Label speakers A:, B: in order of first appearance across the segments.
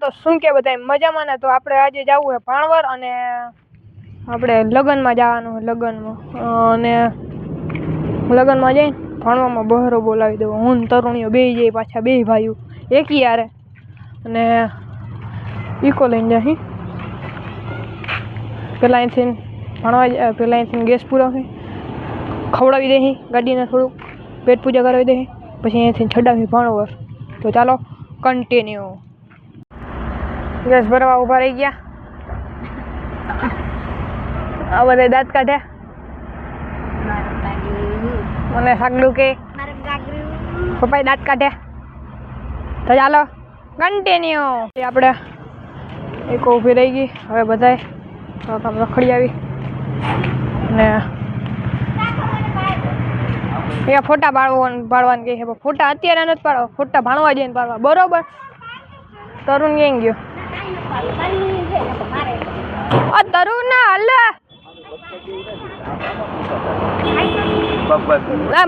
A: તો શું કે બધા મજામાં ને? તો આપણે આજે જવું છે ભાણવર અને આપણે લગ્નમાં જવાનું છે લગ્નમાં અને લગ્નમાં જઈને ભાણવામાં બહેરો બોલાવી દેવો. હું તરુણીઓ બે જઈ પાછા બે ભાઈઓ એકી યારે અને ઈકો લઈને જઈ પેલા અહીંથી ભણવા પેલા અહીંથી ગેસ પુરાવી ખવડાવી દે ગાડીને થોડુંક પેટ પૂજા કરાવી દે પછી અહીંયાથી છડાવી ભાણવર. તો ચાલો કન્ટિન્યુ. ગેસ ભરવા ઉભા રહી ગયા. આ બધા દાંત કાઢ્યા. મને સાગડું કે પપ્પાએ દાંત કાઢ્યા. તો ચાલો કન્ટિન્યુ. આપણે એક ઊભી રહી ગઈ. હવે બધાએ કામ રખડી આવી ને અહીંયા ફોટા પાડવાનું કહે છે. ફોટા અત્યારે નથી પાડવા, ફોટા ભાણવા જઈને પાડવા. બરોબર. તરુણ ક્યાં ગયો? તરુણ ના હલે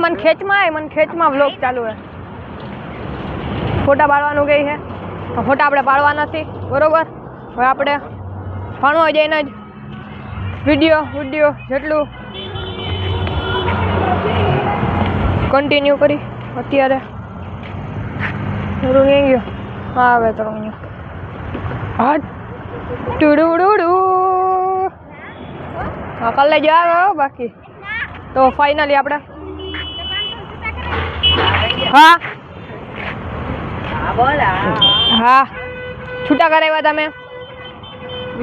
A: મને ખેંચમાં વ્લોગ ચાલુ છે. ફોટા પાડવાનું કહે છે. ફોટા આપણે પાડવા નથી. બરોબર. હવે આપણે ભાણવા જઈને જ વિડીયો જેટલું કન્ટિન્યુ કરી. અત્યારે તરુણ ક્યાં ગયો? હા હવે તરુણ હા ટુડુડુડુ હા કાલે જ આવે બાકી. તો ફાઇનલી આપણે હા છૂટા કરાવ્યા તમે.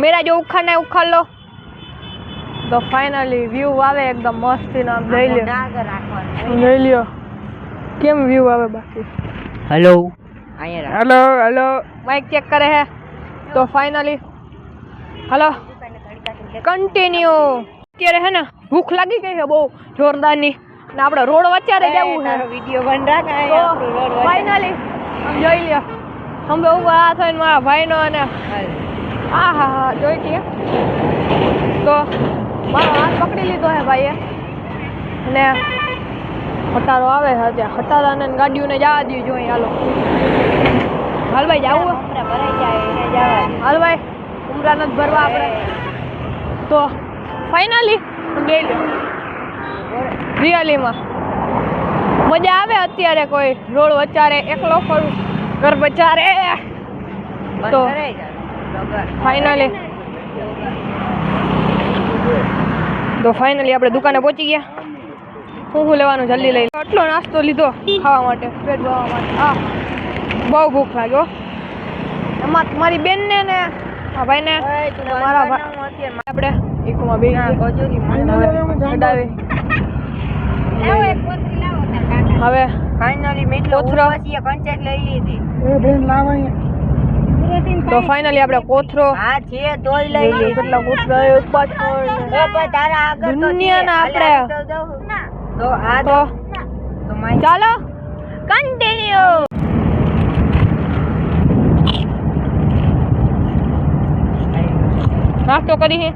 A: મેરા જો ઉખાડ લો. તો ફાઇનલી વ્યૂ આવે એકદમ મસ્તી નો. લઈ લ્યો. કેમ વ્યૂ આવે બાકી?
B: હેલો
A: હેલો માઇક ચેક કરે છે. તો ફાઇનલી હલો કન્ટિન્યુ. અત્યારે હે ને ભૂખ લાગી ગઈ છે બહુ જોરદારની ને આપણે રોડ વચ્ચે જવું છે.
B: વિડિયો બન રાખા
A: ફાઇનલી જોઈ લ્યો. અમે ઉપર આ થઈને મારા ભાઈનો અને હા જોઈ છીએ. તો મારો હાથ પકડી લીધો હે ભાઈએ ને ખટારો આવે છે ત્યાં ખટારાને ગાડીઓને જવા દઈએ જોઈએ. હાલ ભાઈ જવું હાલ ભાઈ ઉમરા નથી ભરવા આપણે. તો ફાઇનલી ગઈ લો રિયલીમાં મજા આવે. અત્યારે કોઈ રોડ વચારે એકલો ફરું ઘર બચારે. તો ફાઇનલી આપણે દુકાને પહોંચી ગયા. શું લેવાનું જલ્દી લઈ. આટલો નાસ્તો લીધો ખાવા માટે, પેટ ભરવા માટે. હા બહુ ભૂખ લાગ્યો. એમાં મારી બેનને ને ભાઈને મારા આપણે ઈકોમાં બે હવે
B: ફાઇનલી મીઠો પછી કન્સેટ લઈ લીધી.
A: તો ફાઇનલી આપણે કોથરો
B: હા છે તોય લઈ લીધી.
A: કેટલા કોથરા એક પાછળ
B: તારા આગળ
A: દુનિયાના આપણે
B: તો આ
A: તો ચાલો કન્ટિન્યુ. નાસ્તો કરી છે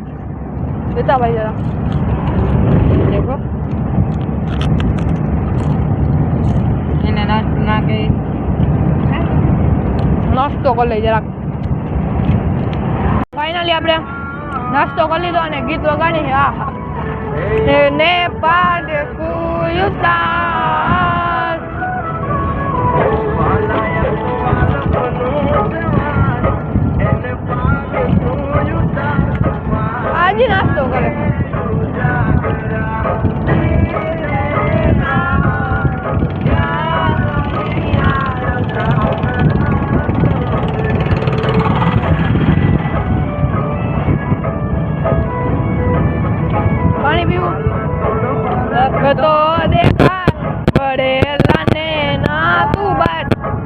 A: બેટા ભાઈ જરા દેખો
B: એને નાસ્તો ના કરી
A: નાસ્તો કરી લઈ જરાક. ફાઇનલી આપણે નાસ્તો કરી લીધો અને ગીત વગાડી છે. હા ને પાડ કુયુતાર આજે નાસ્તો કરે. પાણી પીવું તો દેખા પડેલા ને ના તું બાર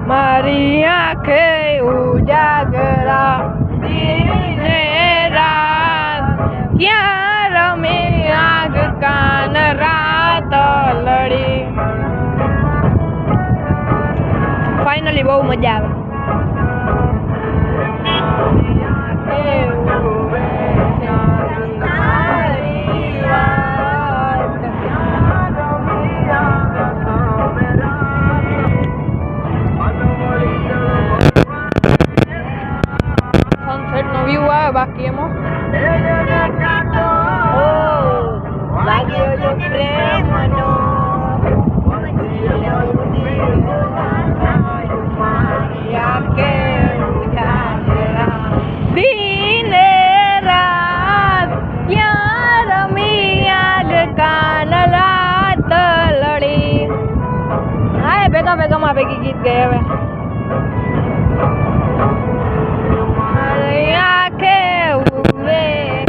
A: મારી આંખે ઉજાગરા ને રાત ક્યાં રમે આગ કાન રાત લડી. ફાઇનલી બહુ મજા આવે. બાકી એમાં
B: લાગ્યો જો પ્રેમનો
A: दिन रात क्या रमी याद कान रात लड़ी હા ભેગા ભેગામાં ભેગી ગીત ગઈ હવે આંખે ઉવે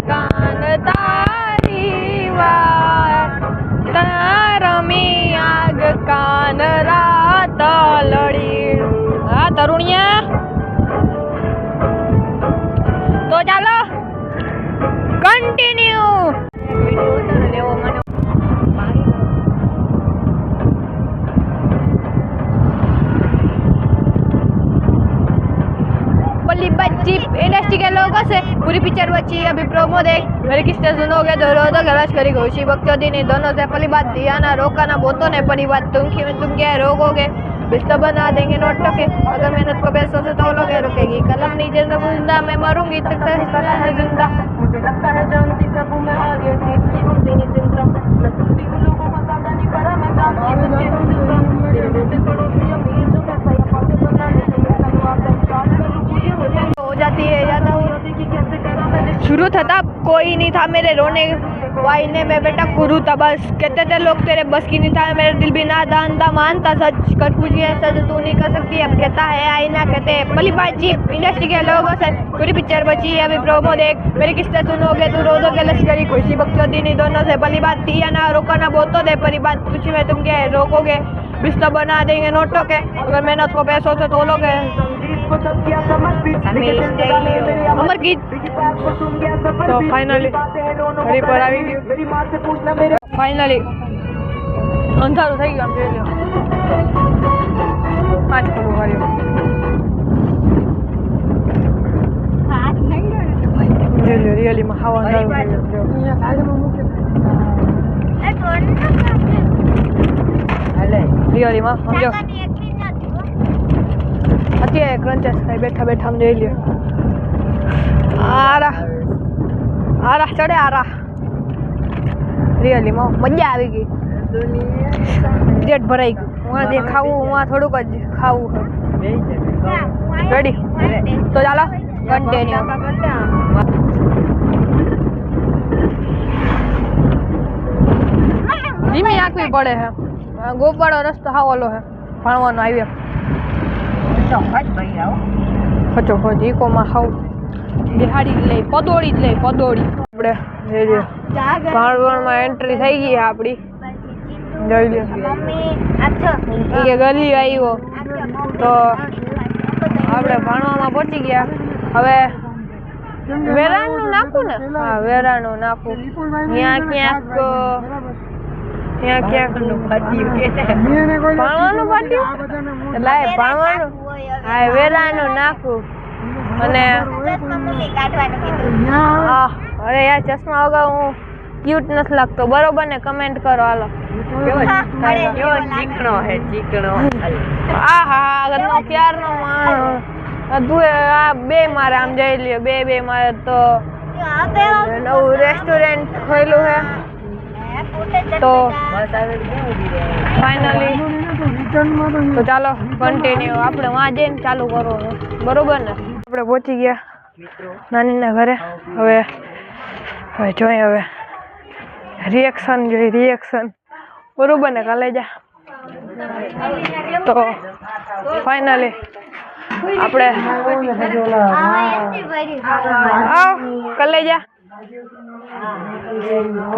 A: કાન તારી વાત રમી આગ કાન રાત લડી હા તરુણિયા તો ચાલો કન્ટિન્યુ લેવો મને पल्ली बच्ची इंडस्ट्री के लोगों से पूरी पिक्चर बची अभी प्रोमो देख मेरे किस्से सुनोगे तो रो दो गलत करी खुशी बख्शोदी नहीं दोनों से पहली बात दिया ना रोका ना बोतो ने पहली बात तुम क्या रोकोगे बिस्तर बना देंगे नोट टके अगर मेहनत को पैसों से तोलोगे रुकेगी कलम नीचे न बुंदा मैं मरूंगी तक जिंदा मुझे लगता है जानती सब मैं आ गई थी नहीं चिंता न सुनती हूँ लोगों को सादा नहीं करा मैं सादा हो जाती है ज्यादा शुरू था कोई नहीं था मेरे रोने वाइने में बेटा गुरु था बस कहते थे लोग तेरे बस की नहीं था मेरा दिल भी नादान था मानता सच कर पूछिए सच तू नहीं कर सकती अब कहता है आईना कहते पली बाजी इंडस्ट्री के लोगों से पूरी पिक्चर बची है अभी प्रोमो देख मेरी किस्से सुनोगे तू रो दो के लश्करी खुशी बख्शोदी नहीं दोनों से पली बात थी या ना रोका ना बोतो दे पली बात पूछी मैं तुम क्या रोकोगे बिस्तर बना देंगे नोटों के अगर मेहनत को पैसों से तोलोगे अमर गीत तो फाइनली घड़ी पर આવી ગયું ફાઇનલી અંધારું થઈ ગયું આમ જોઈ લો પાંચ ખોલું કર્યું જોઈ લો રિયલીમાં હાવ અંધારું થઈ ગયું રિયલીમાં સમજો અત્યારે ક્રંચસ થાય બેઠા બેઠા આમ જોઈ લ્યો આરા ચડે આરા રિયલીમાં મજા આવી ગઈ જેટ ભરાઈ ગયું હું આ ખાવું હું આ થોડુંક જ ખાવું રેડી તો ચાલો કન્ટિન્યુ ધીમી આંકવી પડે છે ગોપાળો રસ્તો હાવ ઓલો છે ભણવાનો આવ્યો ખચો ખચ ઇકોમાં હાવ બિહાડી જ લઈ પદોડી જ લઈ પદોડી આપણે ભાણવણમાં એન્ટ્રી થઈ ગઈ આપણી જોઈ લે કે ગલી આવ્યો તો આપણે ભાણવામાં પહોંચી ગયા હવે વેરાનું નાખું ને હા વેરાનું નાખું ત્યાં ક્યાંક ભણવાનું પાટ્યું એટલે ભણવાનું હા વેરાનું નાખું અને અરે યાર ચશ્મા વગર હું ક્યુટ નથી લાગતો બરોબર ને કમેન્ટ કરો હાલો હા હા ક્યારનો તું આ બે મારે આમ જઈ લ્યો બે મારે તો નવું રેસ્ટોરન્ટ ખોલ્યું છે તો ફાઇનલી તો ચાલો કન્ટિન્યુ આપણે વાં જઈને ચાલુ કરવાનું બરોબર ને આપણે પહોંચી ગયા નાનીના ઘરે હવે જોઈએ હવે રિએક્શન જોઈએ રિએક્શન બરોબર ને કલેજા તો ફાઇનલી આપણે કલેજા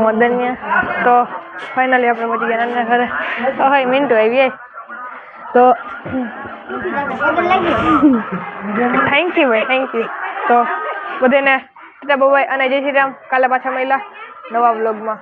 A: મદનિયા તો ફાઇનલી આપણે પહોંચી ગયા નાના ઘરે હવે મિનિટો આવી તો થેન્ક યુ ભાઈ થેન્ક યુ તો બધાને બાય અને જય શ્રી રામ કાલે પાછા મળ્યા નવા વ્લોગમાં